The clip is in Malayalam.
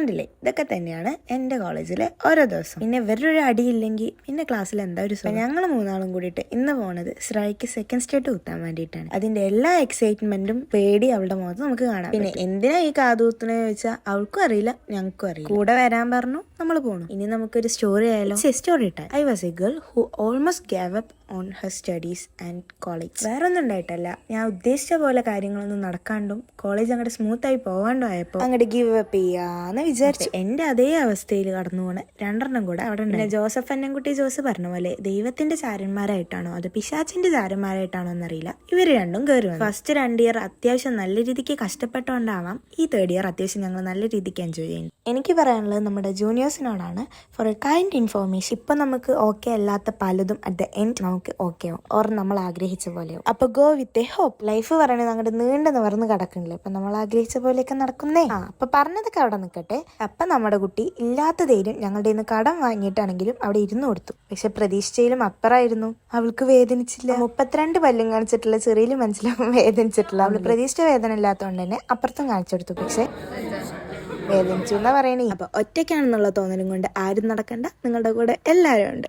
കണ്ടില്ലേ, ഇതൊക്കെ തന്നെയാണ് എൻ്റെ കോളേജിലെ ഓരോ ദിവസം. പിന്നെ വേറൊരു അടിയില്ലെങ്കിൽ പിന്നെ ക്ലാസ്സിൽ എന്താ ഒരു സുഖം. ഞങ്ങൾ മൂന്നാളും കൂടിയിട്ട് ഇന്ന് പോണത് ശ്രൈക്ക് സെക്കൻഡ് സ്റ്റേറ്റ് കുത്താൻ വേണ്ടിയിട്ടാണ്. അതിന്റെ എല്ലാ എക്സൈറ്റ്മെന്റും പേടി അവളുടെ മുഖത്ത് നമുക്ക് കാണാം. പിന്നെ എന്തിനാ ഈ കാതുകുത്തണെന്ന് ചോദിച്ചാൽ അവൾക്കും അറിയില്ല, ഞങ്ങൾക്കും അറിയില്ല. കൂടെ വരാൻ പറഞ്ഞു, നമ്മൾ പോണു. ഇനി നമുക്കൊരു സ്റ്റോറി ആയാലോ. സ്റ്റോറി ഇട്ടാൽ I was A girl who almost gave up on her studies and college. വേറെ ഒന്നും ഉണ്ടായിട്ടല്ല, ഞാൻ ഉദ്ദേശിച്ച പോലെ കാര്യങ്ങളൊന്നും നടക്കാണ്ടും കോളേജ് അങ്ങോട്ട് സ്മൂത്ത് ആയി പോവാണ്ടും ആയപ്പോൾ അങ്ങോട്ട് ഗീവ് അപ്പ് ചെയ്യാന്ന് വിചാരിച്ചു. എന്റെ അതേ അവസ്ഥയിൽ കടന്നു പോണ രണ്ടെണ്ണം കൂടെ അവിടെ ഉണ്ട്. ജോസഫ് അന്നൻകുട്ടി ജോസ് പറഞ്ഞ പോലെ ദൈവത്തിന്റെ ചാരന്മാരായിട്ടാണോ അത് പിശാച്ചിന്റെ ചാരന്മാരായിട്ടാണോ എന്നറിയില്ല, ഇവര് രണ്ടും കയറി വന്നു. ഫസ്റ്റ് 2 ഇയർ അത്യാവശ്യം നല്ല രീതിക്ക് കഷ്ടപ്പെട്ടുകൊണ്ടാവാം ഈ 3rd ഇയർ അത്യാവശ്യം ഞങ്ങൾ നല്ല രീതിക്ക് എൻജോയ് ചെയ്യുന്നു. എനിക്ക് പറയാനുള്ളത് നമ്മുടെ ജൂനിയേഴ്സിനോടാണ്. ഫോർ എ കൈൻഡ് ഇൻഫോർമേഷൻ, ഇപ്പൊ നമുക്ക് ഓക്കെ അല്ലാത്ത പലതും അറ്റ് ദ എൻഡ് നമുക്ക് ഓക്കെ ആവും, ഓർ നമ്മൾ ആഗ്രഹിച്ച പോലെയാവും. അപ്പൊ go with a hope. Life പറയണത് അങ്ങോട്ട് നീണ്ടു നിവർന്ന് കിടക്കണില്ലേ, അപ്പൊ നമ്മൾ ആഗ്രഹിച്ച പോലെയൊക്കെ നടക്കുന്നേ. അപ്പൊ പറഞ്ഞതൊക്കെ അവിടെ നിൽക്കട്ടെ. അപ്പൊ നമ്മുടെ കുട്ടി ഇല്ലാത്ത ധൈര്യം ഞങ്ങളുടെ ഇന്ന് കടം വാങ്ങിയിട്ടാണെങ്കിലും അവിടെ ഇരുന്ന് കൊടുത്തു. പക്ഷെ പ്രതീക്ഷിച്ചതിലും അപ്പറായിരുന്നു. അവൾക്ക് വേദനിച്ചില്ല. 32 പല്ലും കാണിച്ചിട്ടുള്ള ചെറിയ മനസ്സിലാവും വേദനിച്ചിട്ടില്ല. അവള് പ്രതീക്ഷിച്ച വേദന ഇല്ലാത്തതുകൊണ്ട് തന്നെ അപ്പുറത്തും കാണിച്ചു കൊടുത്തു. പക്ഷെ വേദനിച്ചു എന്നാ പറയണേ. അപ്പൊ ഒറ്റയ്ക്കാണെന്നുള്ള തോന്നലും കൊണ്ട് ആരും നടക്കണ്ട, നിങ്ങളുടെ കൂടെ എല്ലാവരും ഉണ്ട്.